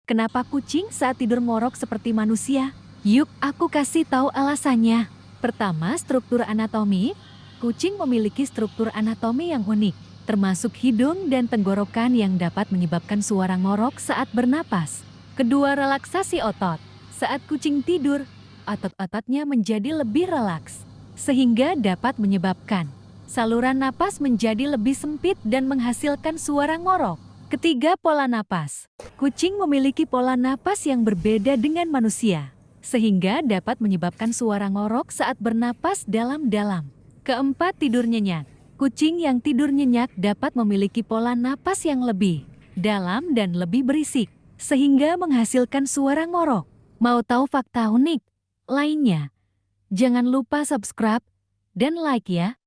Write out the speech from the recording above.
Kenapa kucing saat tidur ngorok seperti manusia? Yuk, aku kasih tahu alasannya. Pertama, struktur anatomi. Kucing memiliki struktur anatomi yang unik, termasuk hidung dan tenggorokan yang dapat menyebabkan suara ngorok saat bernapas. Kedua, relaksasi otot. Saat kucing tidur, otot-ototnya menjadi lebih relaks, sehingga dapat menyebabkan saluran napas menjadi lebih sempit dan menghasilkan suara ngorok. Ketiga, pola napas. Kucing memiliki pola napas yang berbeda dengan manusia, sehingga dapat menyebabkan suara ngorok saat bernapas dalam-dalam. Keempat, tidur nyenyak. Kucing yang tidur nyenyak dapat memiliki pola napas yang lebih dalam dan lebih berisik, sehingga menghasilkan suara ngorok. Mau tahu fakta unik lainnya? Jangan lupa subscribe dan like ya.